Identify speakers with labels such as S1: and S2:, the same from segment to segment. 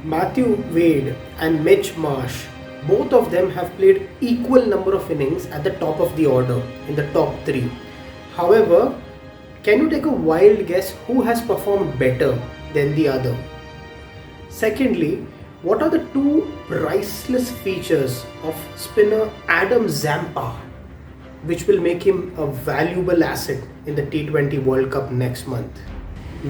S1: Mathewwade and Marsh, both of them have played equal number of innings at the top of the order in the top 3. However, can you take a wild guess who has performed better than the other? Secondly, what are the two priceless features of spinner Adamzampa which will make him a valuable asset in the T20 World Cup next month?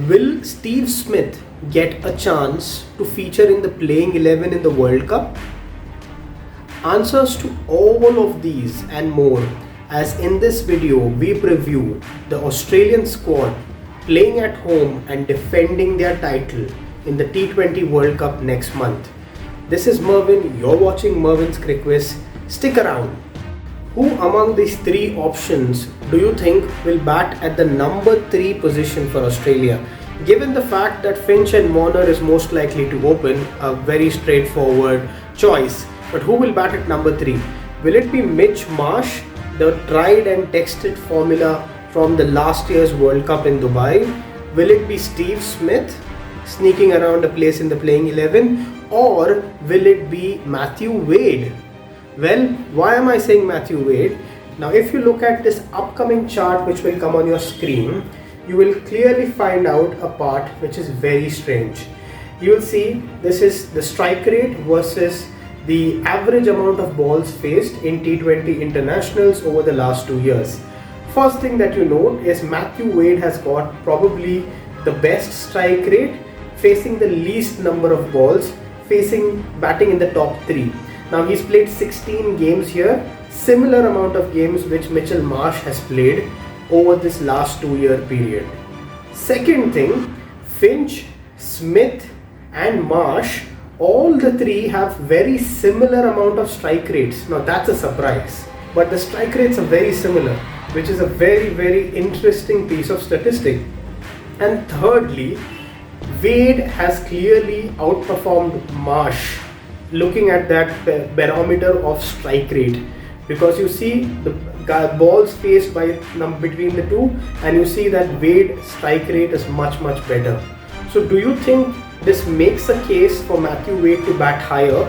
S1: Will Steve Smith get a chance to feature in the playing 11 in the World Cup? Answers to all of these and more as in this video we preview the Australian squad playing at home and defending their title in the T20 World Cup next month. This is Mervin, you're watching Mervin's Cricket Quiz. Stick around. Who among these three options do you think will bat at the number 3 position for Australia? Given the fact that Finch and Warner is most likely to open, a very straightforward choice. But who will bat at number 3? Will it be Marsh, the tried and tested formula from the last year's World Cup in Dubai? Will it be Steve Smith sneaking around a place in the playing 11? Or will it be Mathewwade? Well, why am I saying Mathewwade? Now if you look at this upcoming chart which will come on your screen, you will clearly find out a part which is very strange. You will see this is the strike rate versus the average amount of balls faced in T20 internationals over the last 2 years. First thing that you note is Mathewwade has got probably the best strike rate, facing the least number of balls, batting in the top 3. Now he's played 16 games here, similar amount of games which Mitchell Marsh has played over this last 2-year period. Second thing, Finch, Smith and Marsh, all the three have very similar amount of strike rates. Now that's a surprise, but the strike rates are very similar, which is a very interesting piece of statistic. And thirdly, Wade has clearly outperformed Marsh looking at that barometer of strike rate, because you see the balls faced by between the two and you see that Wade's strike rate is much better. So do you think this makes a case for Mathewwade to bat higher,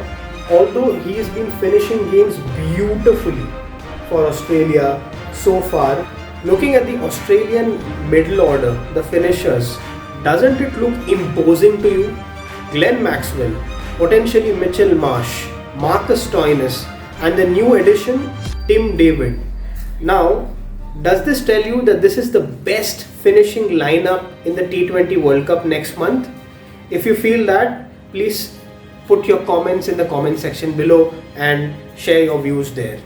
S1: although he's been finishing games beautifully for Australia so far? Looking at the Australian middle order, the finishers, doesn't it look imposing to you? Glenn Maxwell, potentially Mitchell Marsh, Marcus Stoinis and the new addition Tim David. Now, does this tell you that this is the best finishing lineup in the T20 World Cup next month? If you feel that, please put your comments in the comment section below and share your views there.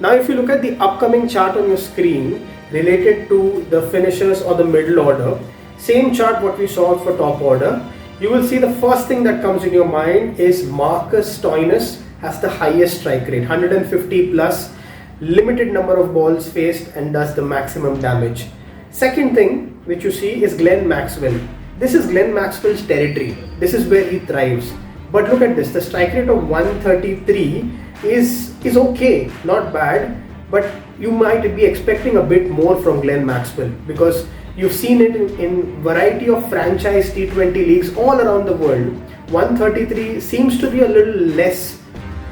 S1: Now if you look at the upcoming chart on your screen related to the finishers or the middle order, same chart what we saw for top order, you will see the first thing that comes in your mind is Marcus Stoinis has the highest strike rate, 150 plus, limited number of balls faced and does the maximum damage. Second thing which you see is Glenn Maxwell. This is Glenn Maxwell's territory. This is where he thrives. But look at this, the strike rate of 133 is okay, not bad, but you might be expecting a bit more from Glenn Maxwell because you've seen it in variety of franchise T20 leagues all around the world. 133 seems to be a little less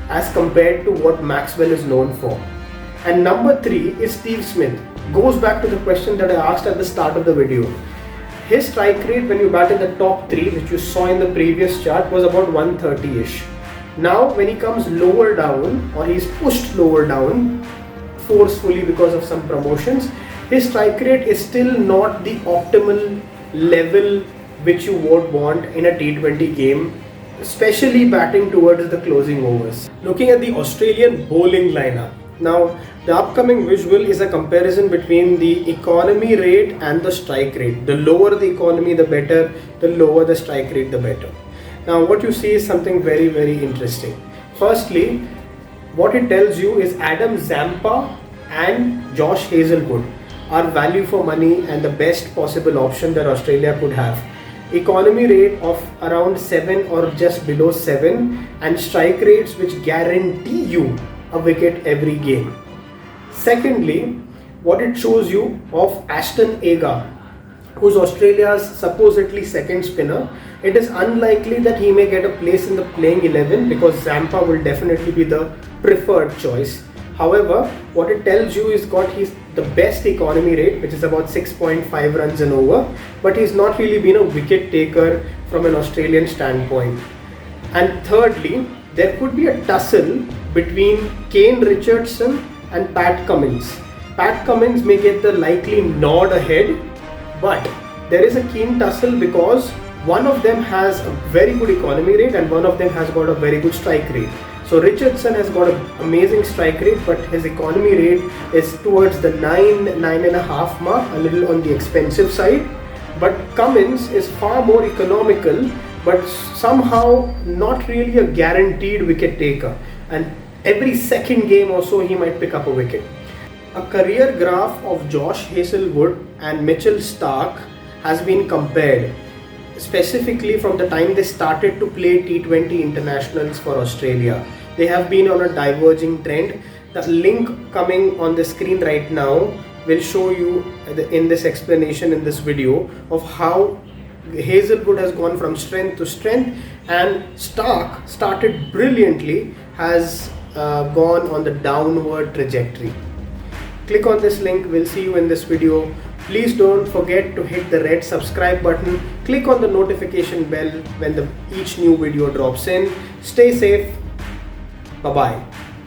S1: as compared to what Maxwell is known for. And number 3 is Steve Smith. Goes back to the question that I asked at the start of the video. His strike rate when you bat in the top 3, which you saw in the previous chart, was about 130-ish. Now when he comes lower down, or he's pushed lower down forcefully because of some promotions, his strike rate is still not the optimal level which you would want in a T20 game, especially batting towards the closing overs. Looking at the Australian bowling lineup. Now, the upcoming visual is a comparison between the economy rate and the strike rate. The lower the economy, the better. The lower the strike rate, the better. Now, what you see is something very interesting. Firstly, what it tells you is Adamzampa and Starc Hazlewood are value for money and the best possible option that Australia could have. Economy rate of around 7 or just below 7 and strike rates which guarantee you a wicket every game. Secondly, what it shows you of Ashton Agar who's Australia's supposedly second spinner, it is unlikely that he may get a place in the playing 11 because Zampa will definitely be the preferred choice. However, what it tells you is he's the best economy rate, which is about 6.5 runs an over, but he's not really been a wicket taker from an Australian standpoint. And thirdly, there could be a tussle between Kane Richardson and Pat Cummins. Pat Cummins may get the likely nod ahead, but there is a keen tussle because one of them has a very good economy rate and one of them has got a very good strike rate. So Richardson has got an amazing strike rate, but his economy rate is towards the 9.5 mark, a little on the expensive side. But Cummins is far more economical, but somehow not really a guaranteed wicket taker. And every second game or so he might pick up a wicket. A career graph of Josh Hazlewood and Mitchell Starc has been compared, specifically from the time they started to play T20 internationals for Australia. They have been on a diverging trend. The link coming on the screen right now will show you in this explanation in this video of how Hazlewood has gone from strength to strength, and Starc started brilliantly, has gone on the downward trajectory. Click on this link, we'll see you in this video. Please don't forget to hit the red subscribe button, click on the notification bell when each new video drops in. Stay safe, bye bye.